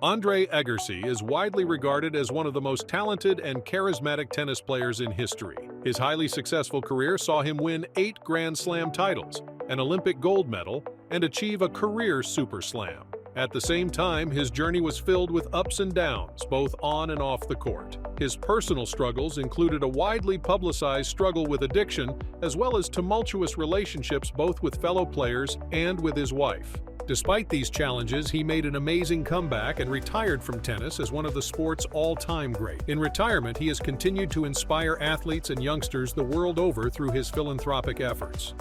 Andre Agassi is widely regarded as one of the most talented and charismatic tennis players in history. His highly successful career saw him win 8 Grand Slam titles, an Olympic gold medal, and achieve a career Super Slam. At the same time, his journey was filled with ups and downs, both on and off the court. His personal struggles included a widely publicized struggle with addiction, as well as tumultuous relationships both with fellow players and with his wife. Despite these challenges, he made an amazing comeback and retired from tennis as one of the sport's all-time greats. In retirement, he has continued to inspire athletes and youngsters the world over through his philanthropic efforts.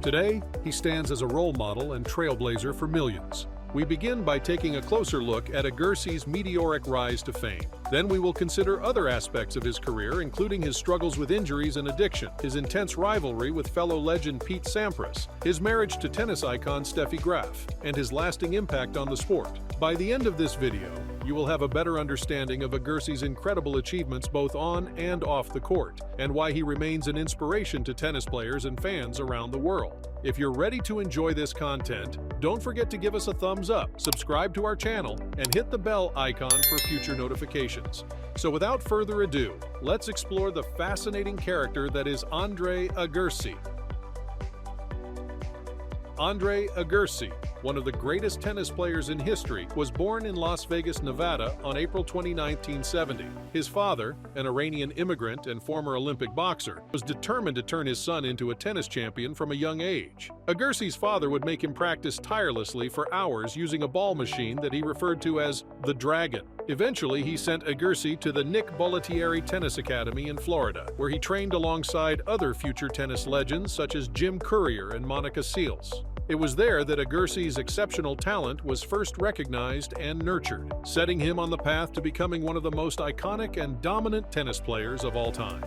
Today, he stands as a role model and trailblazer for millions. We begin by taking a closer look at Agassi's meteoric rise to fame. Then we will consider other aspects of his career, including his struggles with injuries and addiction, his intense rivalry with fellow legend Pete Sampras, his marriage to tennis icon Steffi Graf, and his lasting impact on the sport. By the end of this video, you will have a better understanding of Agassi's incredible achievements both on and off the court, and why he remains an inspiration to tennis players and fans around the world. If you're ready to enjoy this content, don't forget to give us a thumbs up, subscribe to our channel, and hit the bell icon for future notifications. So without further ado, let's explore the fascinating character that is Andre Agassi. Andre Agassi, one of the greatest tennis players in history, was born in Las Vegas, Nevada on April 29, 1970. His father, an Iranian immigrant and former Olympic boxer, was determined to turn his son into a tennis champion from a young age. Agassi's father would make him practice tirelessly for hours using a ball machine that he referred to as the Dragon. Eventually, he sent Agassi to the Nick Bollettieri Tennis Academy in Florida, where he trained alongside other future tennis legends such as Jim Courier and Monica Seles. It was there that Agassi's exceptional talent was first recognized and nurtured, setting him on the path to becoming one of the most iconic and dominant tennis players of all time.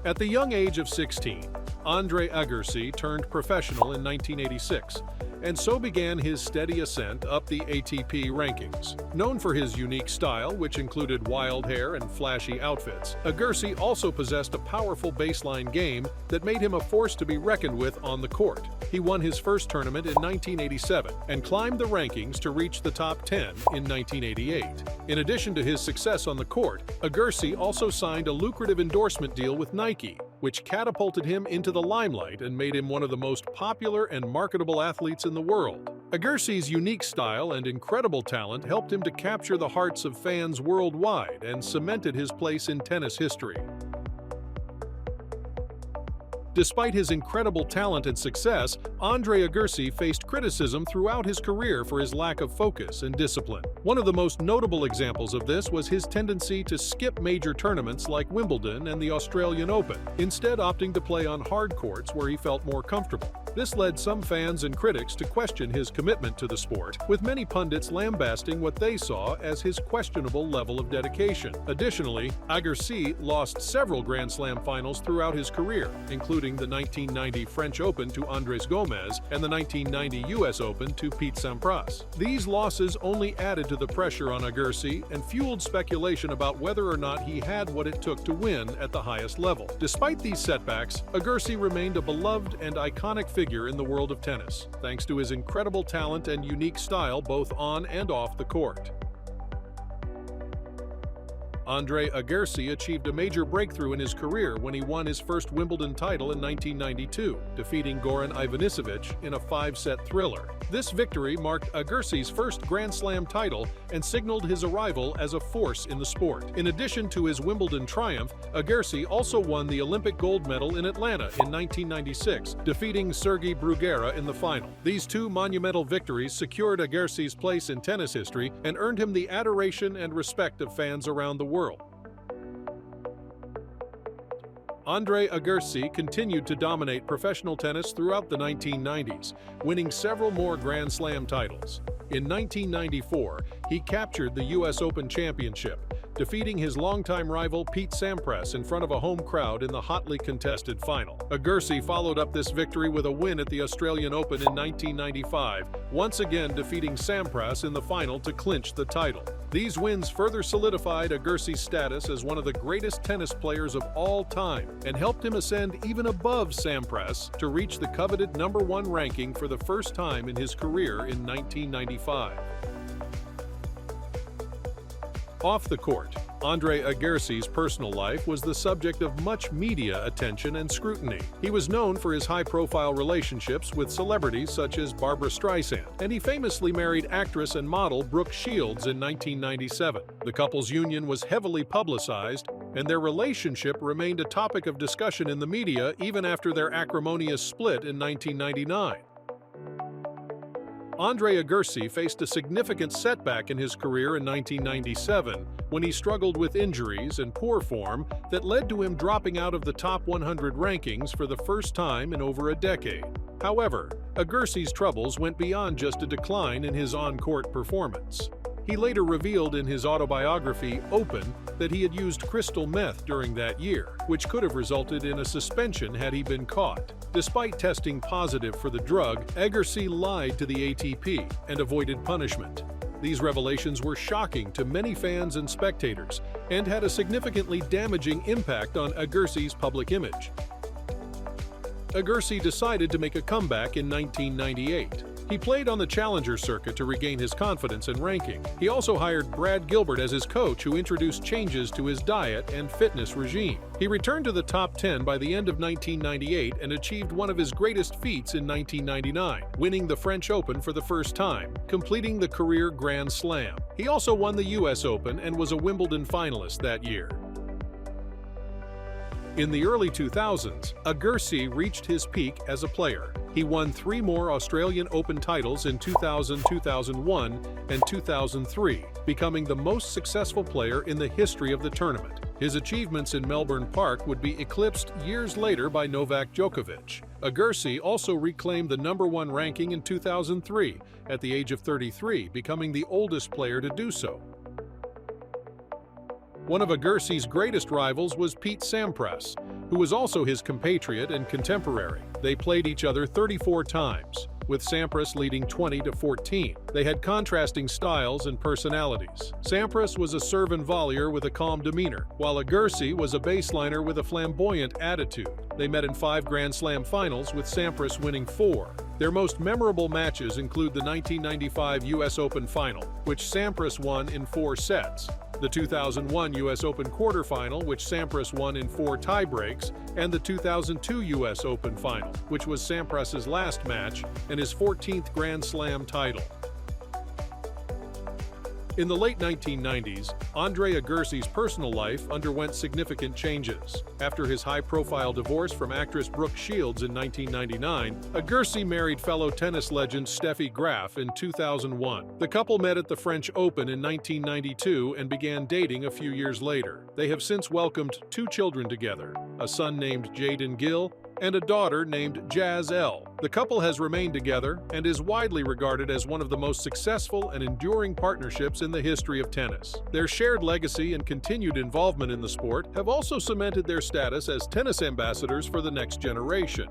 At the young age of 16, Andre Agassi turned professional in 1986, and so began his steady ascent up the ATP rankings. Known for his unique style, which included wild hair and flashy outfits, Agassi also possessed a powerful baseline game that made him a force to be reckoned with on the court. He won his first tournament in 1987 and climbed the rankings to reach the top 10 in 1988. In addition to his success on the court, Agassi also signed a lucrative endorsement deal with Nike, which catapulted him into the limelight and made him one of the most popular and marketable athletes in the world. Agassi's unique style and incredible talent helped him to capture the hearts of fans worldwide and cemented his place in tennis history. Despite his incredible talent and success, Andre Agassi faced criticism throughout his career for his lack of focus and discipline. One of the most notable examples of this was his tendency to skip major tournaments like Wimbledon and the Australian Open, instead opting to play on hard courts where he felt more comfortable. This led some fans and critics to question his commitment to the sport, with many pundits lambasting what they saw as his questionable level of dedication. Additionally, Agassi lost several Grand Slam finals throughout his career, including the 1990 French Open to Andres Gomez and the 1990 US Open to Pete Sampras. These losses only added to the pressure on Agassi and fueled speculation about whether or not he had what it took to win at the highest level. Despite these setbacks, Agassi remained a beloved and iconic figure in the world of tennis, thanks to his incredible talent and unique style both on and off the court. Andre Agassi achieved a major breakthrough in his career when he won his first Wimbledon title in 1992, defeating Goran Ivanisevic in a 5-set thriller. This victory marked Agassi's first Grand Slam title and signaled his arrival as a force in the sport. In addition to his Wimbledon triumph, Agassi also won the Olympic gold medal in Atlanta in 1996, defeating Sergei Bruguera in the final. These two monumental victories secured Agassi's place in tennis history and earned him the adoration and respect of fans around the world. Andre Agassi continued to dominate professional tennis throughout the 1990s, winning several more Grand Slam titles. In 1994, he captured the US Open Championship, defeating his longtime rival Pete Sampras in front of a home crowd in the hotly contested final. Agassi followed up this victory with a win at the Australian Open in 1995, once again defeating Sampras in the final to clinch the title. These wins further solidified Agassi's status as one of the greatest tennis players of all time and helped him ascend even above Sampras to reach the coveted #1 ranking for the first time in his career in 1995. Off the court, Andre Agassi's personal life was the subject of much media attention and scrutiny. He was known for his high-profile relationships with celebrities such as Barbra Streisand, and he famously married actress and model Brooke Shields in 1997. The couple's union was heavily publicized, and their relationship remained a topic of discussion in the media even after their acrimonious split in 1999. Andre Agassi faced a significant setback in his career in 1997 when he struggled with injuries and poor form that led to him dropping out of the top 100 rankings for the first time in over a decade. However, Agassi's troubles went beyond just a decline in his on-court performance. He later revealed in his autobiography, Open, that he had used crystal meth during that year, which could have resulted in a suspension had he been caught. Despite testing positive for the drug, Agassi lied to the ATP and avoided punishment. These revelations were shocking to many fans and spectators and had a significantly damaging impact on Agassi's public image. Agassi decided to make a comeback in 1998. He played on the challenger circuit to regain his confidence and ranking. He also hired Brad Gilbert as his coach, who introduced changes to his diet and fitness regime. He returned to the top 10 by the end of 1998 and achieved one of his greatest feats in 1999, winning the French Open for the first time, completing the career Grand Slam. He also won the US Open and was a Wimbledon finalist that year. In the early 2000s, Agassi reached his peak as a player. He won 3 more Australian Open titles in 2000, 2001, and 2003, becoming the most successful player in the history of the tournament. His achievements in Melbourne Park would be eclipsed years later by Novak Djokovic. Agassi also reclaimed the #1 ranking in 2003, at the age of 33, becoming the oldest player to do so. One of Agassi's greatest rivals was Pete Sampras, who was also his compatriot and contemporary. They played each other 34 times, with Sampras leading 20-14. They had contrasting styles and personalities. Sampras was a serve and volleyer with a calm demeanor, while Agassi was a baseliner with a flamboyant attitude. They met in 5 Grand Slam finals, with Sampras winning 4. Their most memorable matches include the 1995 US Open final, which Sampras won in 4 sets, the 2001 US Open quarterfinal, which Sampras won in 4 tiebreaks, and the 2002 US Open final, which was Sampras's last match and his 14th Grand Slam title. In the late 1990s, Andre Agassi's personal life underwent significant changes. After his high-profile divorce from actress Brooke Shields in 1999, Agassi married fellow tennis legend Steffi Graf in 2001. The couple met at the French Open in 1992 and began dating a few years later. They have since welcomed 2 children together, a son named Jaden Gill and a daughter named Jazz L. The couple has remained together and is widely regarded as one of the most successful and enduring partnerships in the history of tennis. Their shared legacy and continued involvement in the sport have also cemented their status as tennis ambassadors for the next generation.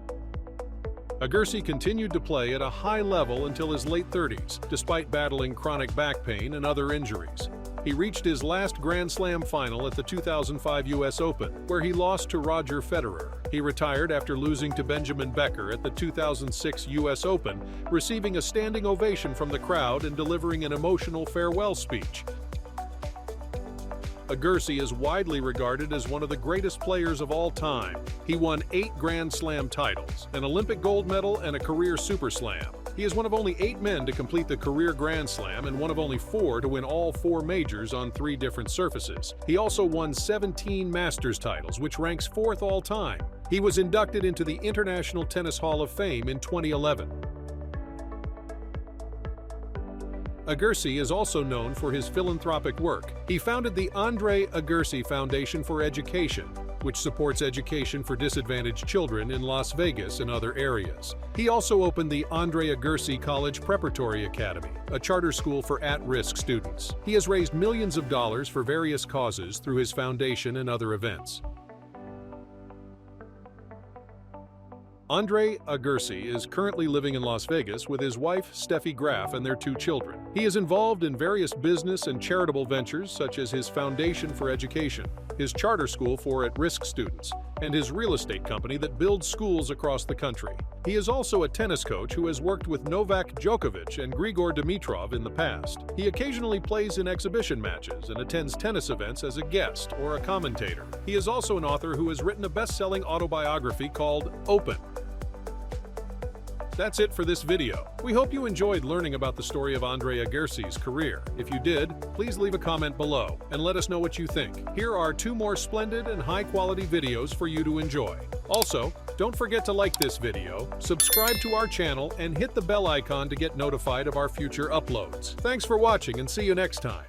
Agassi continued to play at a high level until his late 30s, despite battling chronic back pain and other injuries. He reached his last Grand Slam final at the 2005 US Open, where he lost to Roger Federer. He retired after losing to Benjamin Becker at the 2006 US Open, receiving a standing ovation from the crowd and delivering an emotional farewell speech. Agassi is widely regarded as one of the greatest players of all time. He won 8 Grand Slam titles, an Olympic gold medal, and a career Super Slam. He is one of only 8 men to complete the career Grand Slam and one of only 4 to win all 4 majors on 3 different surfaces. He also won 17 Masters titles, which ranks 4th all time. He was inducted into the International Tennis Hall of Fame in 2011. Agassi is also known for his philanthropic work. He founded the Andre Agassi Foundation for Education, which supports education for disadvantaged children in Las Vegas and other areas. He also opened the Agassi College Preparatory Academy, a charter school for at-risk students. He has raised millions of dollars for various causes through his foundation and other events. Agassi is currently living in Las Vegas with his wife, Steffi Graf, and their 2 children. He is involved in various business and charitable ventures such as his Foundation for Education, his charter school for at-risk students, and his real estate company that builds schools across the country. He is also a tennis coach who has worked with Novak Djokovic and Grigor Dimitrov in the past. He occasionally plays in exhibition matches and attends tennis events as a guest or a commentator. He is also an author who has written a best-selling autobiography called Open. That's it for this video. We hope you enjoyed learning about the story of Agassi's career. If you did, please leave a comment below and let us know what you think. Here are 2 more splendid and high-quality videos for you to enjoy. Also, don't forget to like this video, subscribe to our channel, and hit the bell icon to get notified of our future uploads. Thanks for watching and see you next time.